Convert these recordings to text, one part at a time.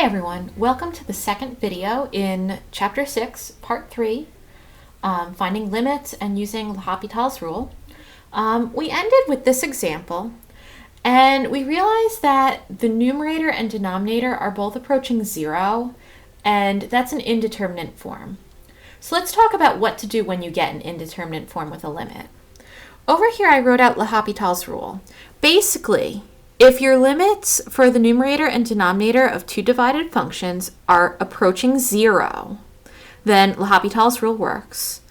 everyone, welcome to the second video in Chapter 6, Part 3, Finding Limits and Using L'Hopital's Rule. We ended with this example, and we realized that the numerator and denominator are both approaching 0, and that's an indeterminate form. So let's talk about what to do when you get an indeterminate form with a limit. Over here I wrote out L'Hopital's rule. Basically, if your limits for the numerator and denominator of two divided functions are approaching 0, then L'Hopital's rule works.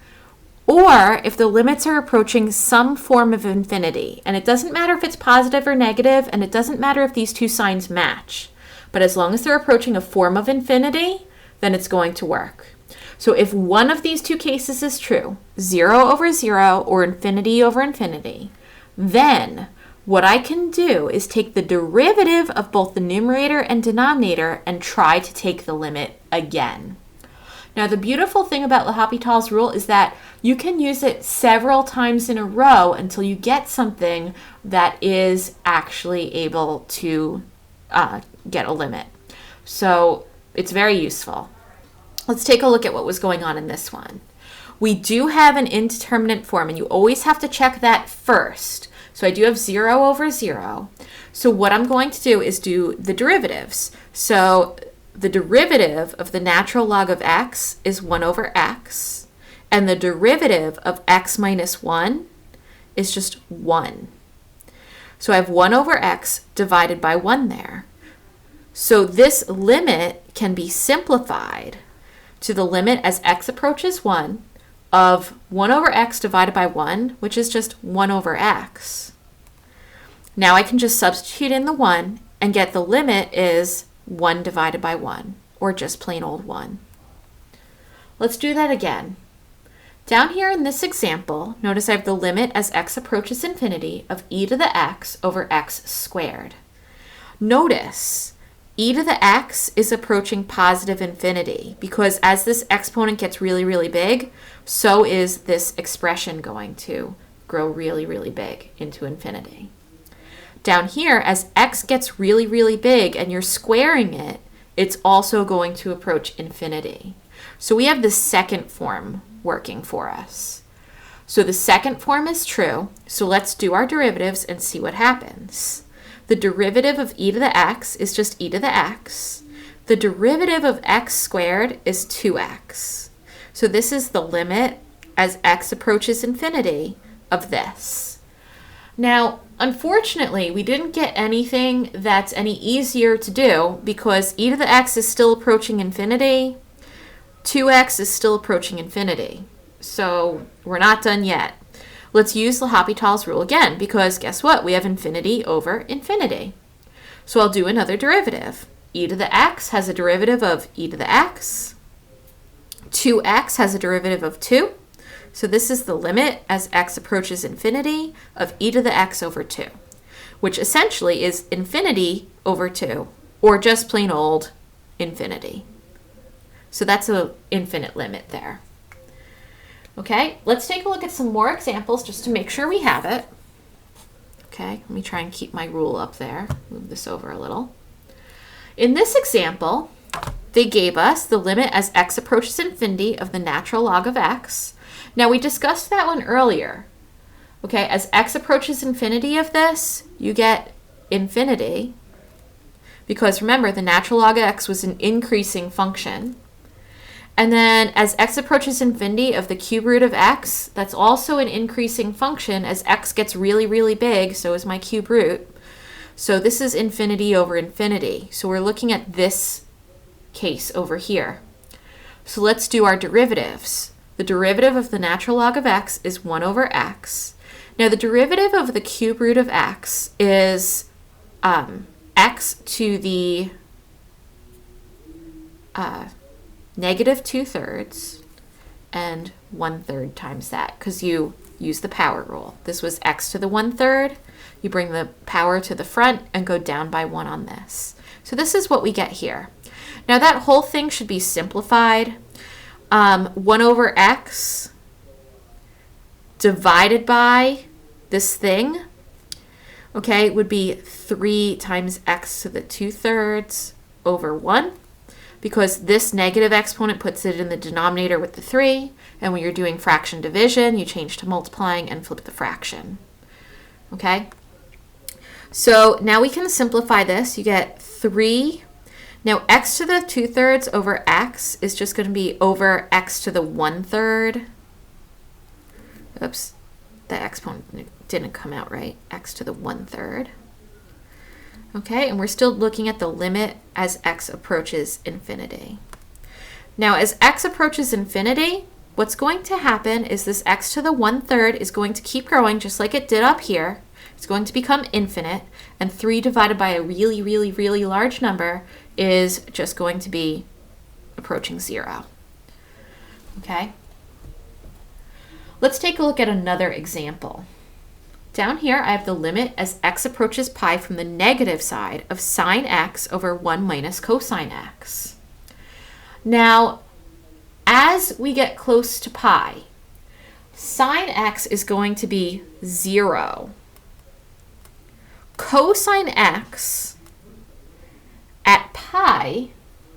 Or if the limits are approaching some form of infinity, and it doesn't matter if it's positive or negative, and it doesn't matter if these two signs match, but as long as they're approaching a form of infinity, then it's going to work. So if one of these two cases is true, 0 over 0 or infinity over infinity, then what I can do is take the derivative of both the numerator and denominator and try to take the limit again. Now, the beautiful thing about L'Hopital's rule is that you can use it several times in a row until you get something that is actually able to get a limit. So it's very useful. Let's take a look at what was going on in this one. We do have an indeterminate form, and you always have to check that first. So I do have 0 over 0. So what I'm going to do is do the derivatives. So the derivative of the natural log of x is 1 over x. And the derivative of x minus 1 is just 1. So I have 1 over x divided by 1 there. So this limit can be simplified to the limit as x approaches 1 of 1 over x divided by 1, which is just 1 over x. Now I can just substitute in the 1 and get the limit is 1 divided by 1, or just plain old 1. Let's do that again. Down here in this example, notice I have the limit as x approaches infinity of e to the x over x squared. Notice e to the x is approaching positive infinity because as this exponent gets really, really big, so is this expression going to grow really, really big into infinity. Down here, as x gets really, really big and you're squaring it, it's also going to approach infinity. So we have the second form working for us. So the second form is true, so let's do our derivatives and see what happens. The derivative of e to the x is just e to the x. The derivative of x squared is 2x. So this is the limit as x approaches infinity of this. Now, unfortunately, we didn't get anything that's any easier to do because e to the x is still approaching infinity. 2x is still approaching infinity. So we're not done yet. Let's use L'Hopital's rule again because guess what? We have infinity over infinity. So I'll do another derivative. E to the x has a derivative of e to the x. 2x has a derivative of 2. So this is the limit as x approaches infinity of e to the x over 2, which essentially is infinity over 2, or just plain old infinity. So that's an infinite limit there. Okay, let's take a look at some more examples just to make sure we have it. Okay, let me try and keep my rule up there. Move this over a little. In this example, they gave us the limit as x approaches infinity of the natural log of x. Now, we discussed that one earlier. Okay, as x approaches infinity of this, you get infinity. Because remember, the natural log of x was an increasing function. And then as x approaches infinity of the cube root of x, that's also an increasing function. As x gets really, really big, so is my cube root. So this is infinity over infinity. So we're looking at this case over here. So let's do our derivatives. The derivative of the natural log of x is 1 over x. Now the derivative of the cube root of x is x to the negative 2/3 and 1/3 times that because you use the power rule. This was x to the 1/3. You bring the power to the front and go down by 1 on this. So this is what we get here. Now that whole thing should be simplified. 1 over x divided by this thing, okay, would be 3 times x to the 2/3 over 1. because this negative exponent puts it in the denominator with the 3, and when you're doing fraction division, you change to multiplying and flip the fraction. Okay? So now we can simplify this. You get 3. Now x to the 2/3 over x is just going to be over x to the 1/3. Oops, the exponent didn't come out right. X to the 1/3. Okay, and we're still looking at the limit as x approaches infinity. Now, as x approaches infinity, what's going to happen is this x to the 1/3 is going to keep growing just like it did up here. It's going to become infinite, and 3 divided by a really, really, really large number is just going to be approaching 0. Okay? Let's take a look at another example. Down here, I have the limit as x approaches pi from the negative side of sine x over 1 minus cosine x. Now, as we get close to pi, sine x is going to be 0. Cosine x at pi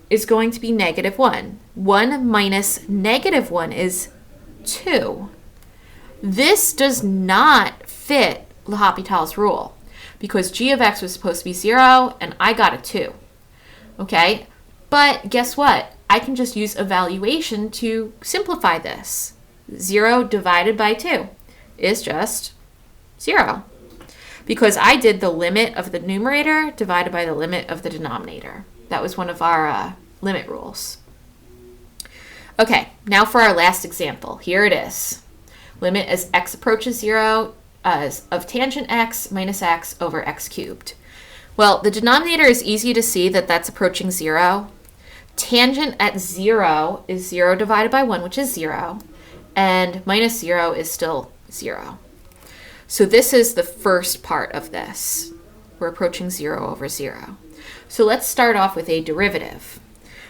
is going to be -1. 1 minus -1 is 2. This does not fit L'Hopital's rule because g of x was supposed to be 0 and I got a 2. Okay, but guess what? I can just use evaluation to simplify this. 0 divided by 2 is just 0 because I did the limit of the numerator divided by the limit of the denominator. That was one of our limit rules. Okay, now for our last example. Here it is. Limit as x approaches 0 of tangent x minus x over x cubed. Well, the denominator is easy to see that that's approaching 0. Tangent at 0 is 0 divided by 1, which is 0. And minus 0 is still 0. So this is the first part of this. We're approaching 0 over 0. So let's start off with a derivative.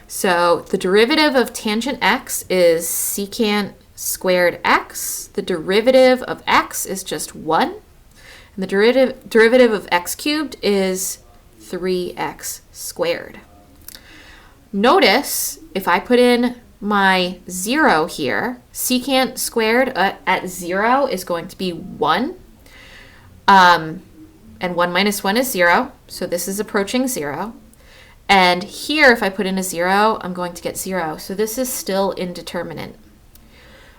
So the derivative of tangent x is secant squared x. The derivative of x is just 1. And the derivative of x cubed is 3x squared. Notice if I put in my 0 here, secant squared at 0 is going to be 1. And 1 minus 1 is 0. So this is approaching 0. And here, if I put in a 0, I'm going to get 0. So this is still indeterminate.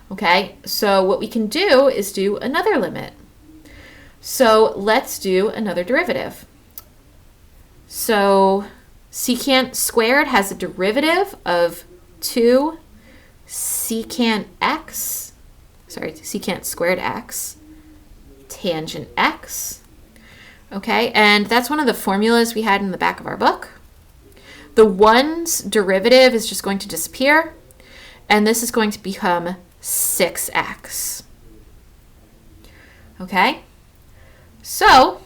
Okay, so what we can do is do another limit. So let's do another derivative. So secant squared has a derivative of 2 secant squared x tangent x. Okay, and that's one of the formulas we had in the back of our book. The 1's derivative is just going to disappear, and this is going to become 6x. Okay, so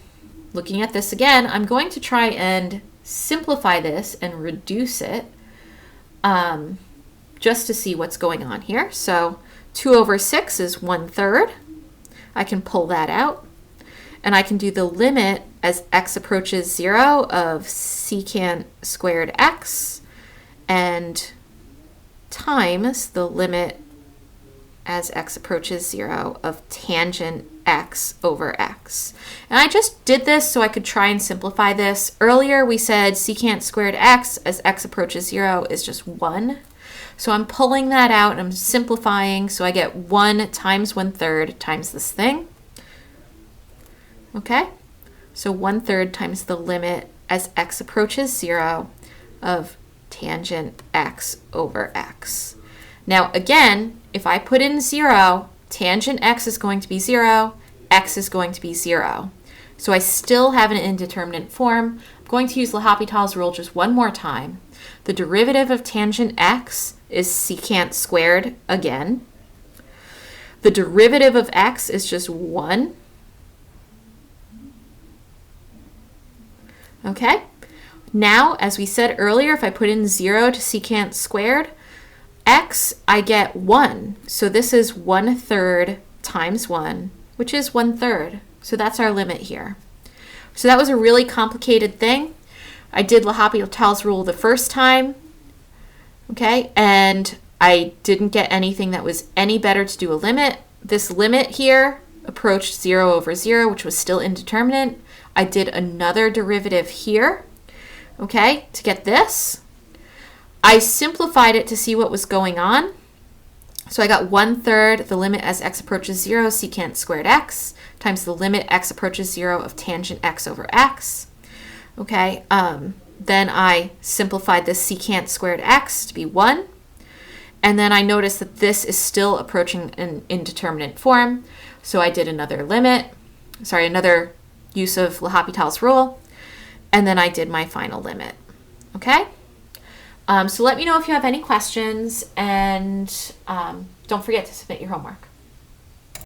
looking at this again, I'm going to try and simplify this and reduce it just to see what's going on here. So 2 over 6 is 1/3. I can pull that out, and I can do the limit as x approaches 0 of secant squared x and times the limit as x approaches 0 of tangent x over x. And I just did this so I could try and simplify this. Earlier we said secant squared x as x approaches 0 is just 1. So I'm pulling that out and I'm simplifying, so I get 1 times 1/3 times this thing. Okay, so 1/3 times the limit as x approaches 0 of tangent x over x. Now again, if I put in 0, tangent x is going to be 0, x is going to be 0. So I still have an indeterminate form. I'm going to use L'Hopital's rule just one more time. The derivative of tangent x is secant squared again. The derivative of x is just 1. Okay, now as we said earlier, if I put in 0 to secant squared x, I get 1. So this is 1/3 times 1, which is 1/3. So that's our limit here. So that was a really complicated thing. I did L'Hopital's rule the first time. Okay, and I didn't get anything that was any better to do a limit. This limit here approached 0 over 0, which was still indeterminate. I did another derivative here, okay, to get this. I simplified it to see what was going on. So I got 1/3 the limit as x approaches 0 secant squared x times the limit x approaches 0 of tangent x over x. Okay, then I simplified this secant squared x to be 1. And then I noticed that this is still approaching an indeterminate form. So I did another use of L'Hopital's rule. And then I did my final limit. Okay? So let me know if you have any questions, and don't forget to submit your homework.